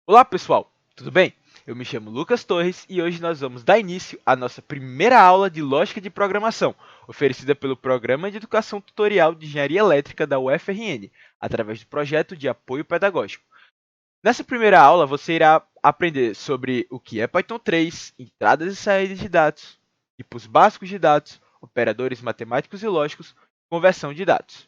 Olá pessoal, tudo bem? Eu me chamo Lucas Torres e hoje nós vamos dar início à nossa primeira aula de Lógica de Programação, oferecida pelo Programa de Educação Tutorial de Engenharia Elétrica da UFRN, através do projeto de apoio pedagógico. Nessa primeira aula você irá aprender sobre o que é Python 3, entradas e saídas de dados, tipos básicos de dados, operadores matemáticos e lógicos, conversão de dados.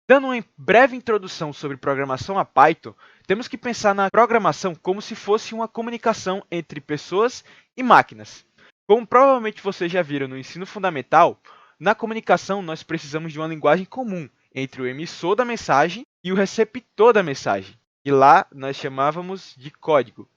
Dando uma breve introdução sobre programação a Python, temos que pensar na programação como se fosse uma comunicação entre pessoas e máquinas. Como provavelmente vocês já viram no ensino fundamental, na comunicação nós precisamos de uma linguagem comum entre o emissor da mensagem e o receptor da mensagem, e lá nós chamávamos de código.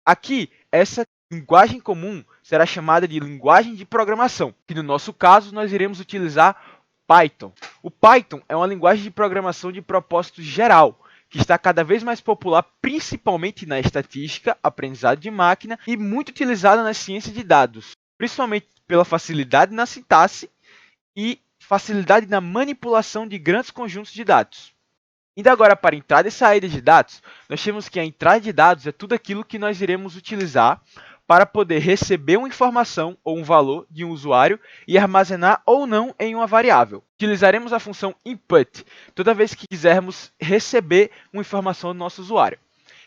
Aqui, essa linguagem comum será chamada de linguagem de programação, que no nosso caso nós iremos utilizar Python. O Python é uma linguagem de programação de propósito geral, que está cada vez mais popular, principalmente na estatística, aprendizado de máquina e muito utilizada na ciência de dados, principalmente pela facilidade na sintaxe e facilidade na manipulação de grandes conjuntos de dados. Indo agora para entrada e saída de dados, nós temos que a entrada de dados é tudo aquilo que nós iremos utilizar para poder receber uma informação ou um valor de um usuário e armazenar ou não em uma variável. Utilizaremos a função input toda vez que quisermos receber uma informação do nosso usuário.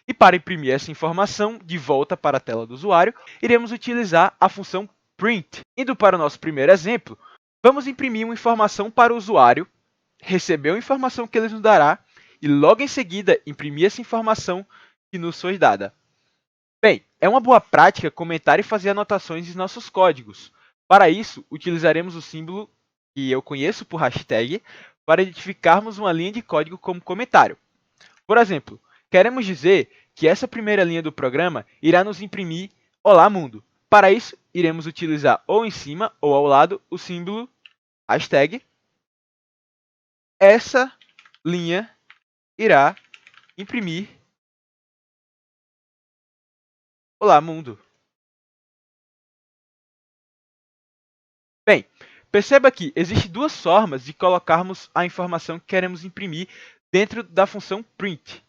E para imprimir essa informação de volta para a tela do usuário, iremos utilizar a função print. Indo para o nosso primeiro exemplo, vamos imprimir uma informação para o usuário, receber a informação que ele nos dará e logo em seguida imprimir essa informação que nos foi dada. Bem, é uma boa prática comentar e fazer anotações em nossos códigos. Para isso, utilizaremos o símbolo que eu conheço por hashtag para identificarmos uma linha de código como comentário. Por exemplo, queremos dizer que essa primeira linha do programa irá nos imprimir Olá Mundo. Para isso, iremos utilizar ou em cima ou ao lado o símbolo hashtag. Essa linha irá imprimir Olá Mundo. Bem, perceba que existem duas formas de colocarmos a informação que queremos imprimir dentro da função print.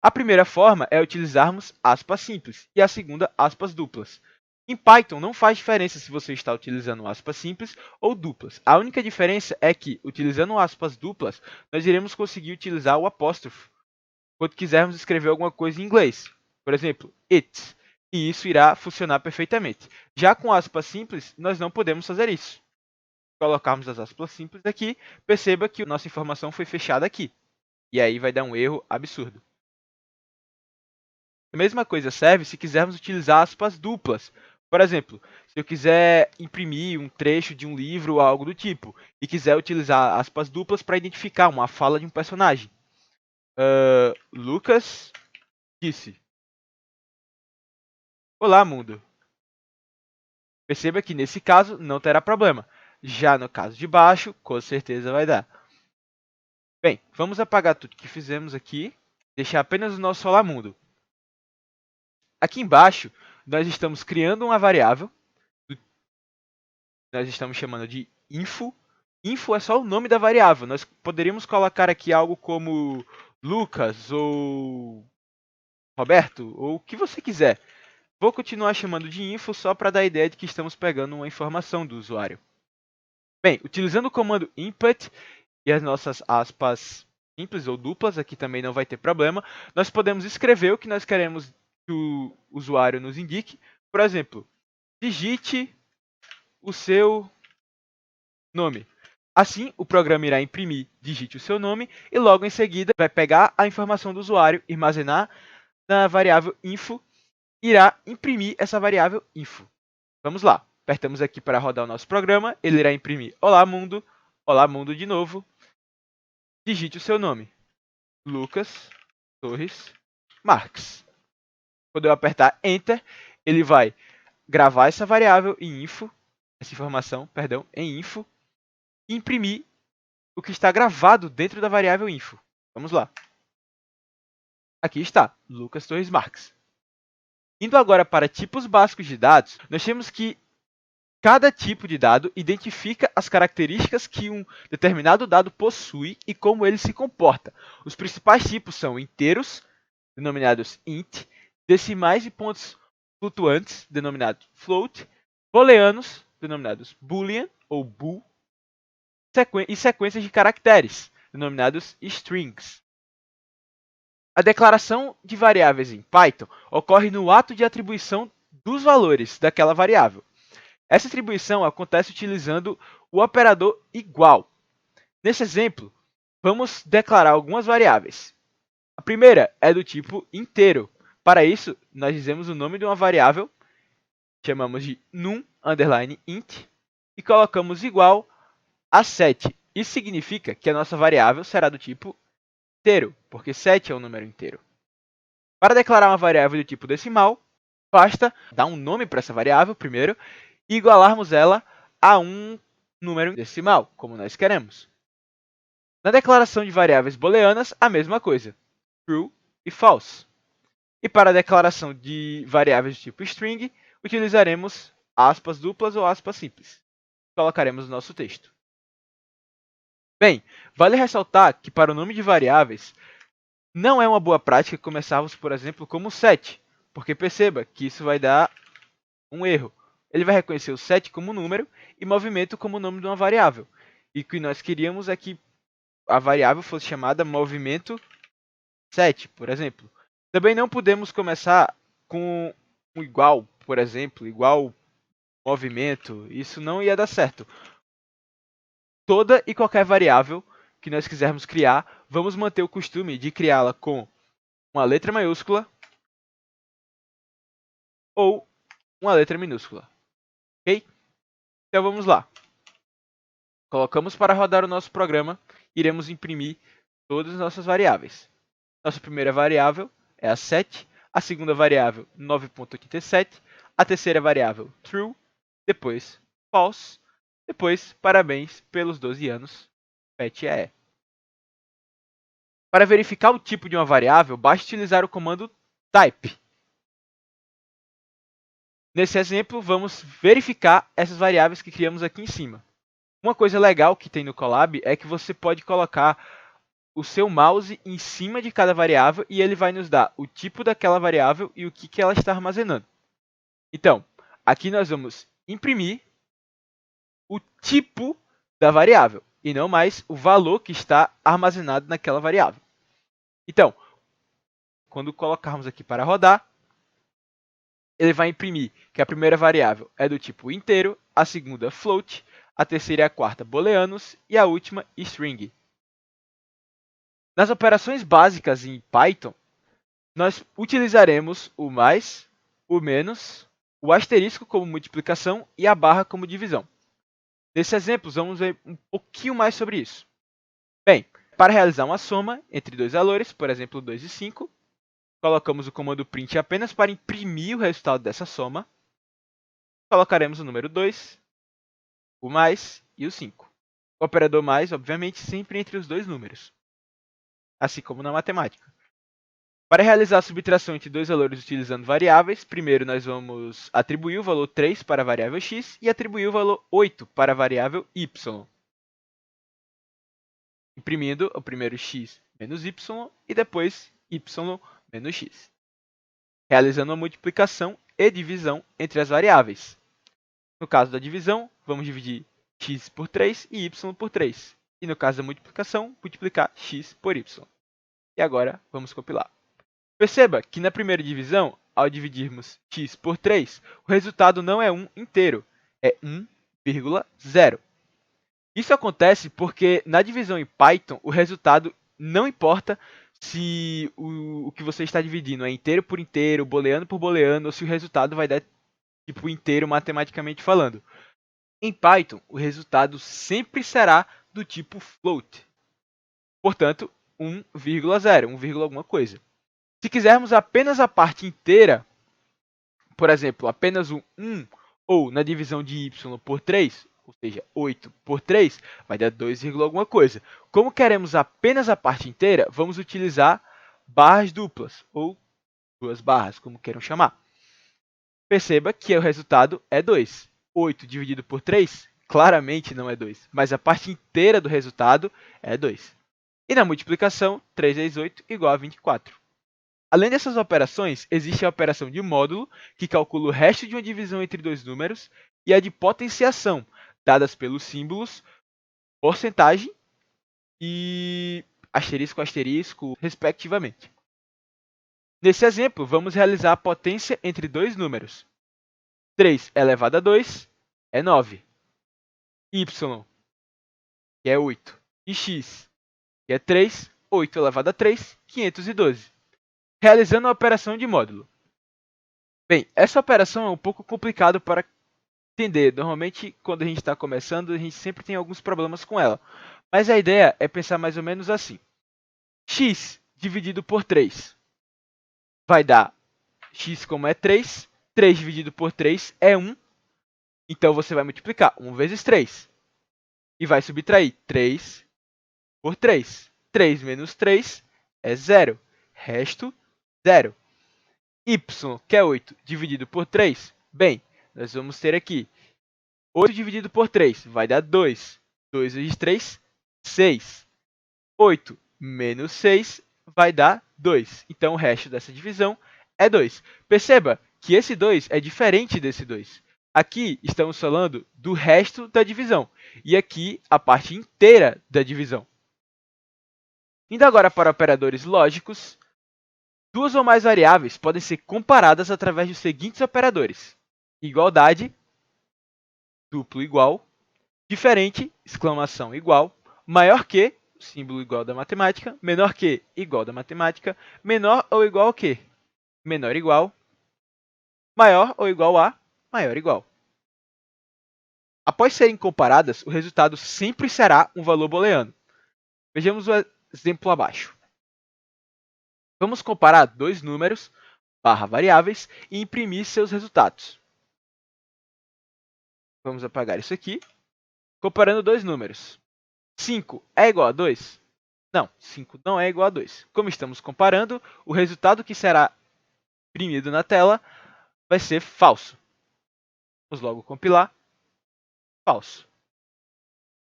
A primeira forma é utilizarmos aspas simples e a segunda aspas duplas. Em Python não faz diferença se você está utilizando aspas simples ou duplas. A única diferença é que, utilizando aspas duplas, nós iremos conseguir utilizar o apóstrofo quando quisermos escrever alguma coisa em inglês. Por exemplo, it. E isso irá funcionar perfeitamente. Já com aspas simples, nós não podemos fazer isso. Se colocarmos as aspas simples aqui, perceba que a nossa informação foi fechada aqui. E aí vai dar um erro absurdo. A mesma coisa serve se quisermos utilizar aspas duplas. Por exemplo, se eu quiser imprimir um trecho de um livro ou algo do tipo, e quiser utilizar aspas duplas para identificar uma fala de um personagem. Lucas disse: Olá, mundo. Perceba que nesse caso não terá problema. Já no caso de baixo, com certeza vai dar. Bem, vamos apagar tudo que fizemos aqui, deixar apenas o nosso Olá Mundo. Aqui embaixo, nós estamos criando uma variável, nós estamos chamando de info. Info é só o nome da variável. Nós poderíamos colocar aqui algo como Lucas ou Roberto, ou o que você quiser. Vou continuar chamando de info só para dar a ideia de que estamos pegando uma informação do usuário. Bem, utilizando o comando input e as nossas aspas simples ou duplas, aqui também não vai ter problema, nós podemos escrever o que nós queremos que o usuário nos indique. Por exemplo, digite o seu nome. Assim, o programa irá imprimir digite o seu nome e logo em seguida vai pegar a informação do usuário, armazenar na variável info e irá imprimir essa variável info. Vamos lá. Apertamos aqui para rodar o nosso programa. Ele irá imprimir Olá Mundo de novo. Digite o seu nome. Lucas Torres Marques. Quando eu apertar Enter, ele vai gravar essa variável em info, essa informação, perdão, em info, e imprimir o que está gravado dentro da variável info. Vamos lá. Aqui está, Lucas Torres Marques. Indo agora para tipos básicos de dados, nós temos que cada tipo de dado identifica as características que um determinado dado possui e como ele se comporta. Os principais tipos são inteiros, denominados int, decimais e pontos flutuantes, denominados float, booleanos, denominados boolean ou bool, e sequências de caracteres, denominados strings. A declaração de variáveis em Python ocorre no ato de atribuição dos valores daquela variável. Essa atribuição acontece utilizando o operador igual. Nesse exemplo, vamos declarar algumas variáveis. A primeira é do tipo inteiro. Para isso, nós dizemos o nome de uma variável, chamamos de num_int, e colocamos igual a 7. Isso significa que a nossa variável será do tipo inteiro, porque 7 é um número inteiro. Para declarar uma variável do tipo decimal, basta dar um nome para essa variável primeiro e igualarmos ela a um número decimal, como nós queremos. Na declaração de variáveis booleanas, a mesma coisa, true e false. E para a declaração de variáveis do tipo string, utilizaremos aspas duplas ou aspas simples. Colocaremos no nosso texto. Bem, vale ressaltar que para o nome de variáveis, não é uma boa prática começarmos, por exemplo, como 7, porque perceba que isso vai dar um erro. Ele vai reconhecer o 7 como número e movimento como nome de uma variável. E o que nós queríamos é que a variável fosse chamada movimento 7, por exemplo. Também não podemos começar com um igual, por exemplo, igual movimento. Isso não ia dar certo. Toda e qualquer variável que nós quisermos criar, vamos manter o costume de criá-la com uma letra maiúscula ou uma letra minúscula. Ok? Então vamos lá. Colocamos para rodar o nosso programa, iremos imprimir todas as nossas variáveis. Nossa primeira variável é a 7, a segunda variável 9.87, a terceira variável true, depois false, depois parabéns pelos 12 anos, PET-EE. Para verificar o tipo de uma variável, basta utilizar o comando type. Nesse exemplo, vamos verificar essas variáveis que criamos aqui em cima. Uma coisa legal que tem no Colab é que você pode colocar o seu mouse em cima de cada variável e ele vai nos dar o tipo daquela variável e o que ela está armazenando. Então, aqui nós vamos imprimir o tipo da variável e não mais o valor que está armazenado naquela variável. Então, quando colocarmos aqui para rodar, ele vai imprimir que a primeira variável é do tipo inteiro, a segunda float, a terceira e a quarta booleanos e a última string. Nas operações básicas em Python, nós utilizaremos o mais, o menos, o asterisco como multiplicação e a barra como divisão. Nesses exemplos, vamos ver um pouquinho mais sobre isso. Bem, para realizar uma soma entre dois valores, por exemplo, 2 e 5, colocamos o comando print apenas para imprimir o resultado dessa soma. Colocaremos o número 2, o mais e o 5. O operador mais, obviamente, sempre entre os dois números, assim como na matemática. Para realizar a subtração entre dois valores utilizando variáveis, primeiro nós vamos atribuir o valor 3 para a variável x e atribuir o valor 8 para a variável y. Imprimindo o primeiro x menos y e depois y menos x. Realizando a multiplicação e divisão entre as variáveis. No caso da divisão, vamos dividir x por 3 e y por 3. E no caso da multiplicação, multiplicar x por y. E agora vamos compilar. Perceba que na primeira divisão, ao dividirmos x por 3, o resultado não é 1 inteiro, é 1,0. Isso acontece porque na divisão em Python, o resultado não importa se o que você está dividindo é inteiro por inteiro, booleano por booleano, ou se o resultado vai dar tipo inteiro matematicamente falando. Em Python, o resultado sempre será do tipo float. Portanto, 1,0, 1, alguma coisa. Se quisermos apenas a parte inteira, por exemplo, apenas o 1, ou na divisão de y por 3, ou seja, 8 por 3, vai dar 2, alguma coisa. Como queremos apenas a parte inteira, vamos utilizar barras duplas, ou duas barras, como queiram chamar. Perceba que o resultado é 2. 8 dividido por 3, claramente não é 2, mas a parte inteira do resultado é 2. E na multiplicação, 3 vezes 8 igual a 24. Além dessas operações, existe a operação de módulo, que calcula o resto de uma divisão entre dois números, e a de potenciação, dadas pelos símbolos porcentagem e asterisco, asterisco, respectivamente. Nesse exemplo, vamos realizar a potência entre dois números. 3 elevado a 2 é 9. Y, que é 8. E x, que é 3. 8 elevado a 3, 512. Realizando a operação de módulo. Bem, essa operação é um pouco complicada para entender. Normalmente, quando a gente está começando, a gente sempre tem alguns problemas com ela. Mas a ideia é pensar mais ou menos assim. X dividido por 3 vai dar x, como é 3. 3 dividido por 3 é 1. Então, você vai multiplicar 1 vezes 3. E vai subtrair 3 por 3. 3 menos 3 é 0. Resto, 0. Y, que é 8, dividido por 3. Bem, nós vamos ter aqui 8 dividido por 3 vai dar 2. 2 vezes 3, 6. 8 menos 6 vai dar 2. Então, o resto dessa divisão é 2. Perceba que esse 2 é diferente desse 2. Aqui estamos falando do resto da divisão. E aqui a parte inteira da divisão. Indo agora para operadores lógicos, duas ou mais variáveis podem ser comparadas através dos seguintes operadores: igualdade, duplo igual, diferente, exclamação igual, maior que, símbolo igual da matemática, menor que, igual da matemática, menor ou igual que, menor igual, maior ou igual a, maior igual. Após serem comparadas, o resultado sempre será um valor booleano. Vejamos o exemplo abaixo. Vamos comparar dois números, variáveis, e imprimir seus resultados. Vamos apagar isso aqui. Comparando dois números. 5 é igual a 2? Não, 5 não é igual a 2. Como estamos comparando, o resultado que será imprimido na tela vai ser falso. Vamos logo compilar. Falso.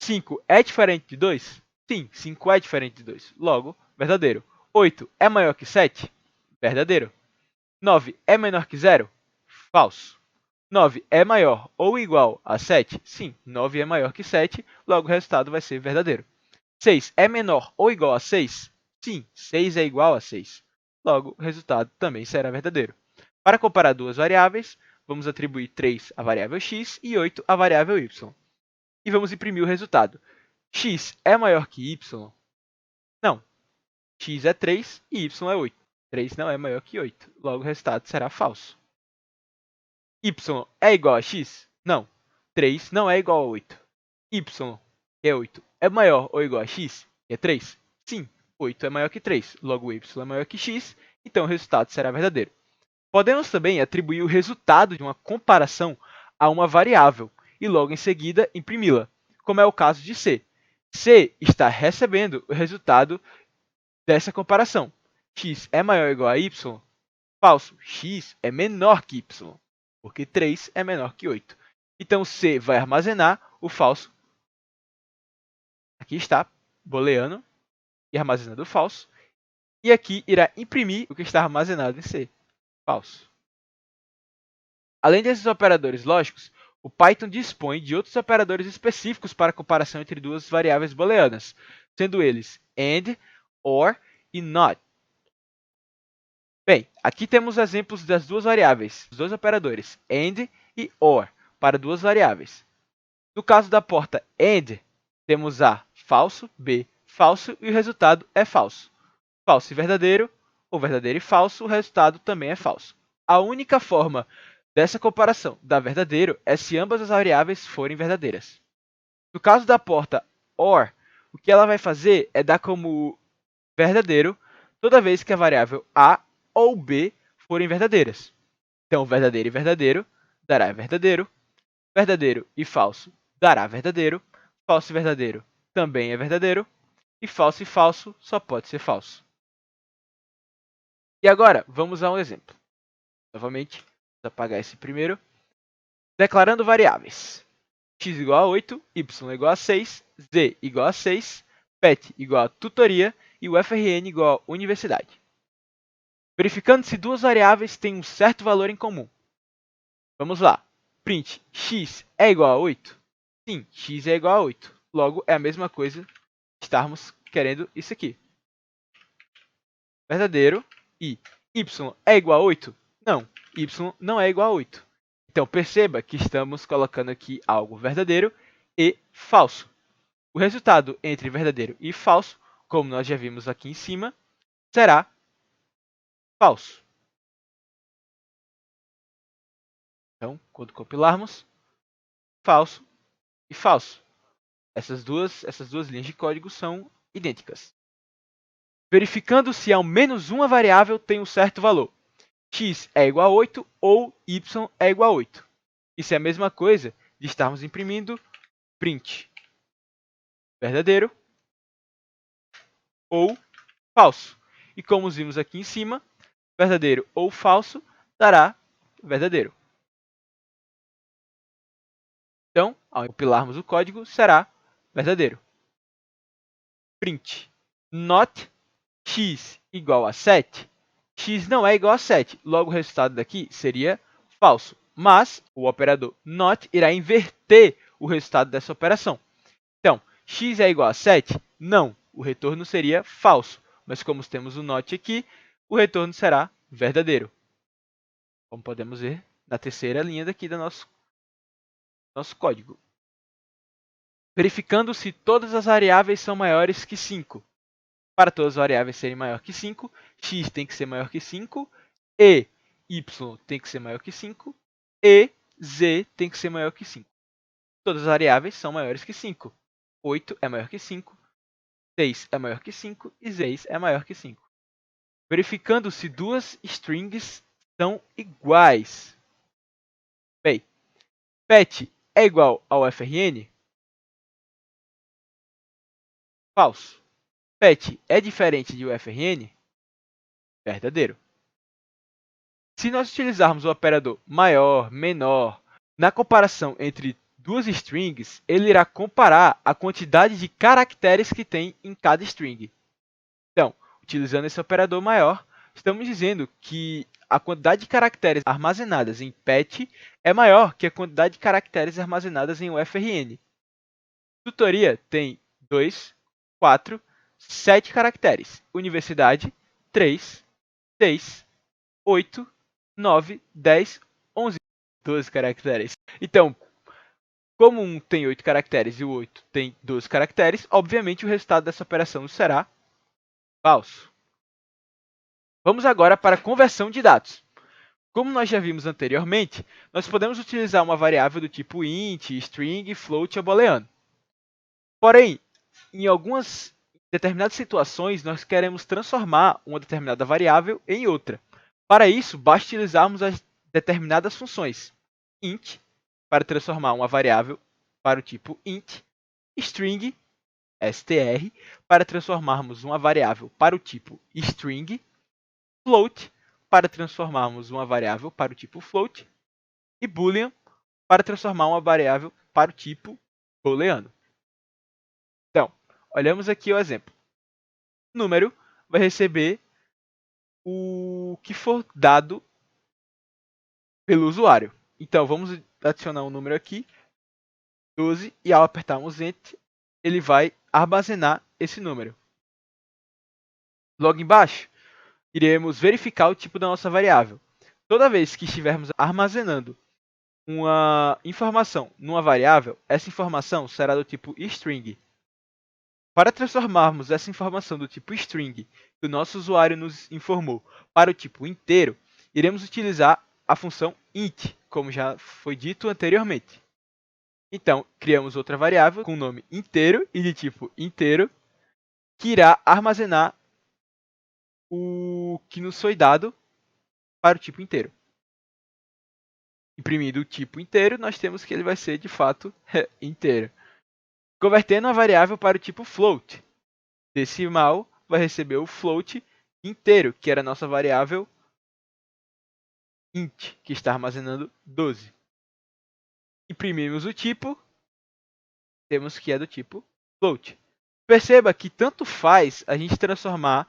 5 é diferente de 2? Sim, 5 é diferente de 2. Logo, verdadeiro. 8 é maior que 7? Verdadeiro. 9 é menor que 0? Falso. 9 é maior ou igual a 7? Sim, 9 é maior que 7, logo o resultado vai ser verdadeiro. 6 é menor ou igual a 6? Sim, 6 é igual a 6. Logo, o resultado também será verdadeiro. Para comparar duas variáveis, vamos atribuir 3 à variável x e 8 à variável y. E vamos imprimir o resultado. X é maior que y? Não. X é 3 e y é 8. 3 não é maior que 8. Logo, o resultado será falso. Y é igual a x? Não. 3 não é igual a 8. Y, que é 8, é maior ou igual a x, que é 3? Sim, 8 é maior que 3. Logo, y é maior que x, então o resultado será verdadeiro. Podemos também atribuir o resultado de uma comparação a uma variável e logo em seguida imprimi-la, como é o caso de C. C está recebendo o resultado dessa comparação. X é maior ou igual a y? Falso. X é menor que y, porque 3 é menor que 8. Então, C vai armazenar o falso. Aqui está, booleano, e armazenando o falso. E aqui irá imprimir o que está armazenado em C, falso. Além desses operadores lógicos, o Python dispõe de outros operadores específicos para comparação entre duas variáveis booleanas, sendo eles AND, OR e NOT. Bem, aqui temos exemplos das duas variáveis, os dois operadores AND e OR, para duas variáveis. No caso da porta AND, temos A falso, B falso e o resultado é falso. Falso e verdadeiro, ou verdadeiro e falso, o resultado também é falso. A única forma dessa comparação dar verdadeiro é se ambas as variáveis forem verdadeiras. No caso da porta OR, o que ela vai fazer é dar como verdadeiro toda vez que a variável A ou B forem verdadeiras. Então, verdadeiro e verdadeiro dará verdadeiro, verdadeiro e falso dará verdadeiro, falso e verdadeiro também é verdadeiro, e falso só pode ser falso. E agora, vamos a um exemplo. Novamente, vou apagar esse primeiro. Declarando variáveis. X igual a 8, Y igual a 6, Z igual a 6, PET igual a tutoria e o FRN igual a universidade. Verificando se duas variáveis têm um certo valor em comum. Vamos lá. Print x é igual a 8? Sim, x é igual a 8. Logo, é a mesma coisa estarmos querendo isso aqui. Verdadeiro. E y é igual a 8? Não, y não é igual a 8. Então, perceba que estamos colocando aqui algo verdadeiro e falso. O resultado entre verdadeiro e falso, como nós já vimos aqui em cima, será falso. Então, quando compilarmos, falso e falso. Essas duas linhas de código são idênticas. Verificando se ao menos uma variável tem um certo valor. X é igual a 8 ou y é igual a 8. Isso é a mesma coisa de estarmos imprimindo print verdadeiro ou falso. E como vimos aqui em cima, verdadeiro ou falso dará verdadeiro. Então, ao compilarmos o código, será verdadeiro. Print not x igual a 7. X não é igual a 7, logo o resultado daqui seria falso. Mas o operador not irá inverter o resultado dessa operação. Então, x é igual a 7? Não, o retorno seria falso. Mas como temos o not aqui, o retorno será verdadeiro. Como podemos ver na terceira linha daqui do nosso código. Verificando se todas as variáveis são maiores que 5. Para todas as variáveis serem maior que 5, x tem que ser maior que 5, e y tem que ser maior que 5, e z tem que ser maior que 5. Todas as variáveis são maiores que 5. 8 é maior que 5, 6 é maior que 5 e 6 é maior que 5. Verificando se duas strings são iguais. Bem, pet é igual ao frn? Falso. Pet é diferente de frn? Verdadeiro. Se nós utilizarmos o operador maior, menor, na comparação entre duas strings, ele irá comparar a quantidade de caracteres que tem em cada string. Então, utilizando esse operador maior, estamos dizendo que a quantidade de caracteres armazenadas em pet é maior que a quantidade de caracteres armazenadas em UFRN. Tutoria tem 2, 4, 7 caracteres. Universidade, 3, 6, 8, 9, 10, 11, 12 caracteres. Então, como um tem 8 caracteres e o 8 tem 12 caracteres, obviamente o resultado dessa operação será falso. Vamos agora para a conversão de dados. Como nós já vimos anteriormente, nós podemos utilizar uma variável do tipo int, string, float ou booleano. Porém, em algumas determinadas situações, nós queremos transformar uma determinada variável em outra. Para isso, basta utilizarmos as determinadas funções. Int, para transformar uma variável para o tipo int, string, str, para transformarmos uma variável para o tipo string, float, para transformarmos uma variável para o tipo float, e boolean, para transformar uma variável para o tipo booleano. Então, olhamos aqui o exemplo. O número vai receber o que for dado pelo usuário. Então, vamos adicionar um número aqui, 12, e ao apertarmos Enter, ele vai armazenar esse número. Logo embaixo, iremos verificar o tipo da nossa variável. Toda vez que estivermos armazenando uma informação numa variável, essa informação será do tipo string. Para transformarmos essa informação do tipo string que o nosso usuário nos informou para o tipo inteiro, iremos utilizar a função int, como já foi dito anteriormente. Então, criamos outra variável com o nome inteiro e de tipo inteiro, que irá armazenar o que nos foi dado para o tipo inteiro. Imprimindo o tipo inteiro, nós temos que ele vai ser de fato inteiro. Convertendo a variável para o tipo float, decimal vai receber o float inteiro, que era a nossa variável int, que está armazenando 12. Imprimimos o tipo, temos que é do tipo float. Perceba que tanto faz a gente transformar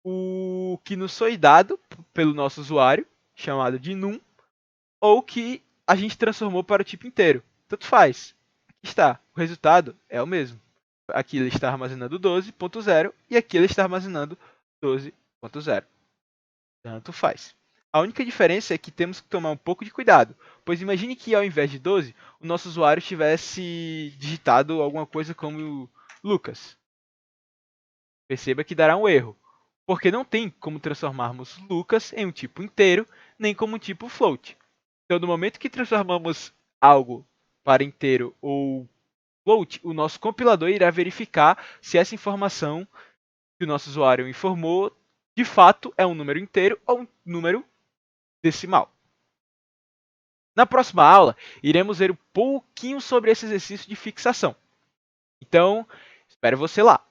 o que nos foi dado pelo nosso usuário, chamado de num, ou que a gente transformou para o tipo inteiro. Tanto faz. Aqui está. O resultado é o mesmo. Aqui ele está armazenando 12.0 e aqui ele está armazenando 12.0. Tanto faz. A única diferença é que temos que tomar um pouco de cuidado, pois imagine que ao invés de 12, o nosso usuário tivesse digitado alguma coisa como Lucas. Perceba que dará um erro, porque não tem como transformarmos Lucas em um tipo inteiro, nem como um tipo float. Então, no momento que transformamos algo para inteiro ou float, o nosso compilador irá verificar se essa informação que o nosso usuário informou de fato é um número inteiro ou um número decimal. Na próxima aula, iremos ver um pouquinho sobre esse exercício de fixação. Então, espero você lá.